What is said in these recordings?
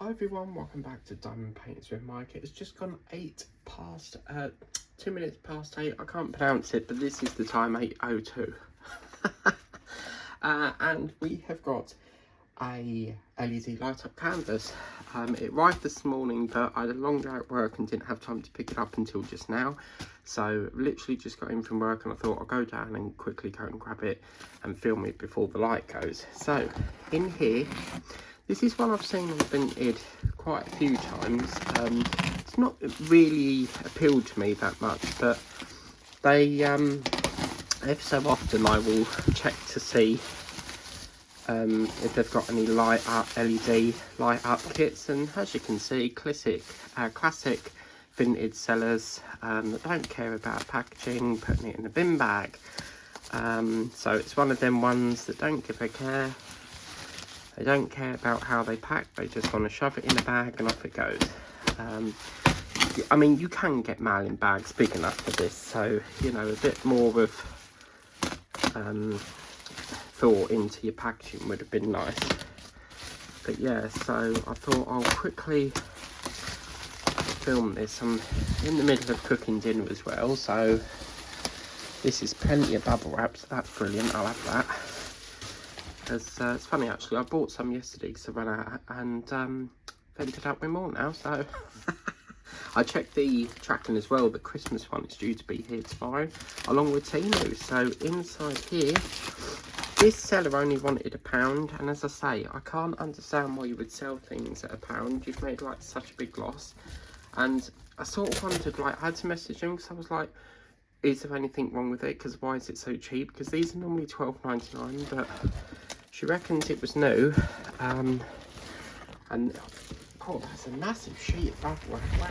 Hi everyone, welcome back to Diamond Paints with Mike. It's just gone 2 minutes past 8. I can't pronounce it, but this is the time, 8:02. And we have got a LED light up canvas. It arrived this morning, but I had a long day at work and didn't have time to pick it up until just now. So literally just got in from work and I thought I'll go down and quickly go and grab it and film it before the light goes. So in here, this is one I've seen on Vinted quite a few times. It's not really appealed to me that much, but they, every so often I will check to see if they've got any LED light up kits. And as you can see, classic Vinted sellers that don't care about packaging, putting it in a bin bag. So it's one of them ones that don't give a care. They don't care about how they pack, they just want to shove it in a bag and off it goes. I mean, you can get mail in bags big enough for this, so, you know, a bit more of thought into your packaging would have been nice. But yeah, so I thought I'll quickly film this. I'm in the middle of cooking dinner as well, so this is plenty of bubble wrap, so that's brilliant, I'll have that. It's funny actually, I bought some yesterday because I ran out and ended up with more now, so I checked the tracking as well. The Christmas one is due to be here tomorrow along with Temu. So inside here, this seller only wanted £1, and as I say, I can't understand why you would sell things at £1. You've made like such a big loss. And I sort of wondered, like, I had to message him because I was like, is there anything wrong with it? Because why is it so cheap? Because these are normally £12.99, but she reckons it was new. And oh, that's a massive sheet of bubble wrap. Wow.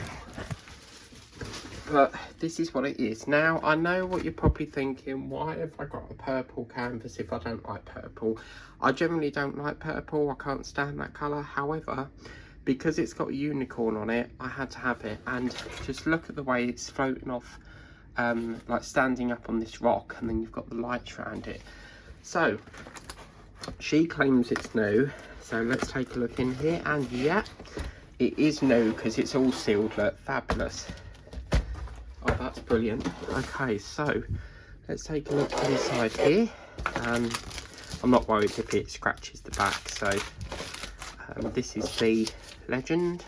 But this is what it is. Now, I know what you're probably thinking. Why have I got a purple canvas if I don't like purple? I generally don't like purple. I can't stand that colour. However, because it's got a unicorn on it, I had to have it. And just look at the way it's floating off, like standing up on this rock, and then you've got the lights around it. So she claims it's new, so let's take a look in here. And yeah, it is new because it's all sealed. Look, fabulous. Oh, that's brilliant. Okay, so let's take a look inside here. I'm not worried if it scratches the back. So this is the Legend.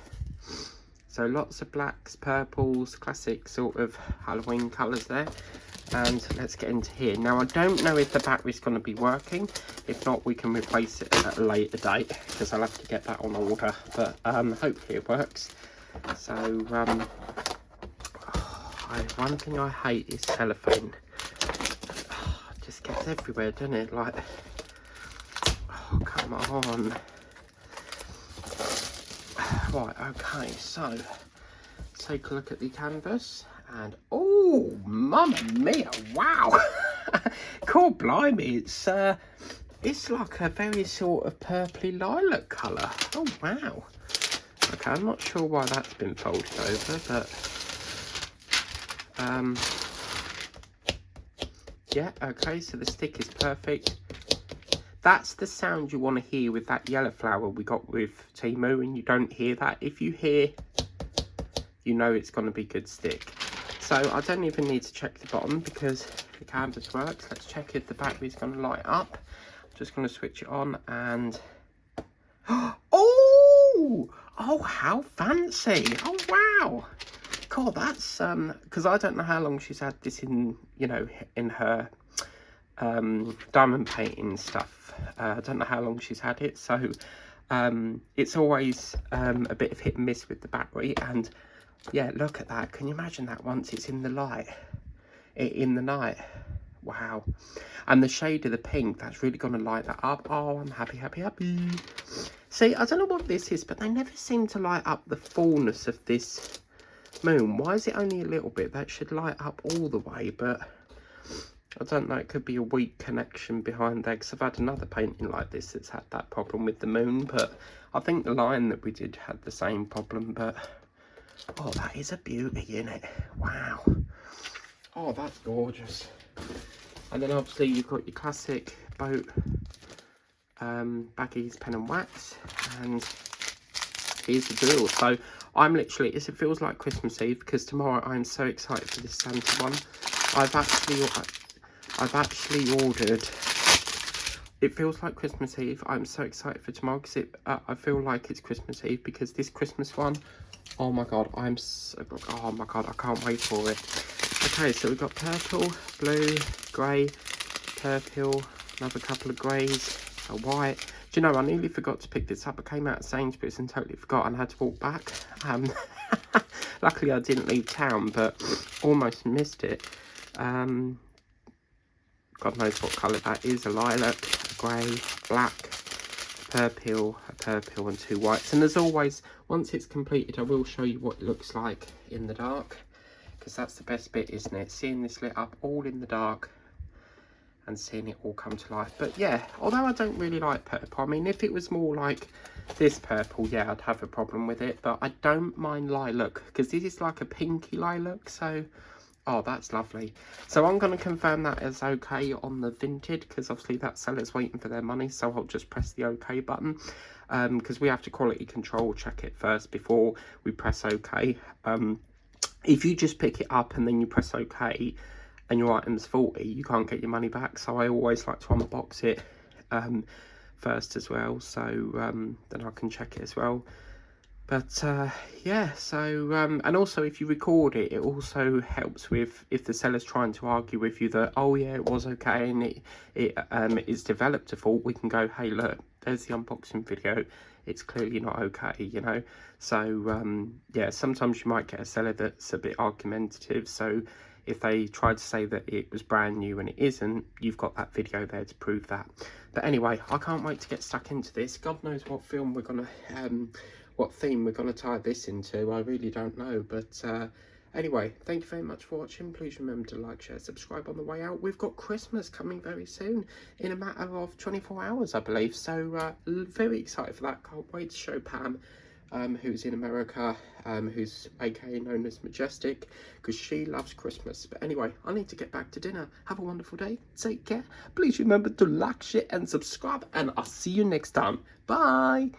So lots of blacks, purples, classic sort of Halloween colours there. And let's get into here. Now, I don't know if the battery's going to be working. If not, we can replace it at a later date because I'll have to get that on order. But hopefully it works. So one thing I hate is cellophane. It just gets everywhere, doesn't it? Like, oh, come on. Right, okay, so let's take a look at the canvas. And oh, mamma mia, wow. Cool, blimey, it's like a very sort of purpley lilac colour. Oh wow. Okay, I'm not sure why that's been folded over, but yeah, okay, so the stick is perfect. That's the sound you want to hear with that yellow flower we got with Temu, and you don't hear that. If you hear, you know it's going to be good stick. So I don't even need to check the bottom because the canvas works. Let's check if the battery's going to light up. I'm just going to switch it on and oh, how fancy. Oh wow. Cool, that's because I don't know how long she's had this in, you know, in her diamond painting stuff. I don't know how long she's had it, so it's always a bit of hit and miss with the battery. And yeah, look at that. Can you imagine that once it's in the light, in the night? Wow. And the shade of the pink, that's really going to light that up. Oh, I'm happy, happy, happy. See, I don't know what this is, but they never seem to light up the fullness of this moon. Why is it only a little bit? That should light up all the way, but I don't know, it could be a weak connection behind there, because I've had another painting like this that's had that problem with the moon, but I think the line that we did had the same problem. But oh, that is a beauty, isn't it? Wow. Oh, that's gorgeous. And then obviously you've got your classic boat baggies, pen and wax, and actually is a drill. So I'm literally, it feels like Christmas Eve, because tomorrow I'm so excited for this Santa one. I've actually ordered. It feels like Christmas Eve. I'm so excited for tomorrow because I feel like it's Christmas Eve, because this Christmas one, oh my god, oh my god, I can't wait for it. Okay, so we've got purple, blue, grey, purple, another couple of greys, a white. Do you know, I nearly forgot to pick this up. I came out of Sainsbury's and totally forgot and had to walk back. Luckily I didn't leave town, but almost missed it. God knows what colour that is. A lilac, a grey, black, a purple, and 2 whites. And as always, once it's completed, I will show you what it looks like in the dark, because that's the best bit, isn't it? Seeing this lit up all in the dark and seeing it all come to life. But yeah, although I don't really like purple, I mean, if it was more like this purple, yeah, I'd have a problem with it. But I don't mind lilac, because this is like a pinky lilac, so oh, that's lovely. So I'm going to confirm that as okay on the Vinted, because obviously that seller's waiting for their money, so I'll just press the OK button, because we have to quality control check it first before we press OK. If you just pick it up and then you press OK and your item's faulty, you can't get your money back, so I always like to unbox it first as well, so then I can check it as well. But yeah, so and also if you record it, it also helps with if the seller's trying to argue with you that, oh yeah, it was okay and it's developed a fault, we can go, hey look, there's the unboxing video, it's clearly not okay, you know. So yeah, sometimes you might get a seller that's a bit argumentative, so if they try to say that it was brand new and it isn't, you've got that video there to prove that. But anyway, I can't wait to get stuck into this. God knows what film we're gonna what theme we're going to tie this into. I really don't know, but anyway, thank you very much for watching. Please remember to like, share, subscribe on the way out. We've got Christmas coming very soon, in a matter of 24 hours, I believe, so very excited for that. Can't wait to show Pam, who's in America, who's aka known as Majestic, because she loves Christmas. But anyway, I need to get back to dinner. Have a wonderful day, take care, please remember to like, share and subscribe, and I'll see you next time. Bye.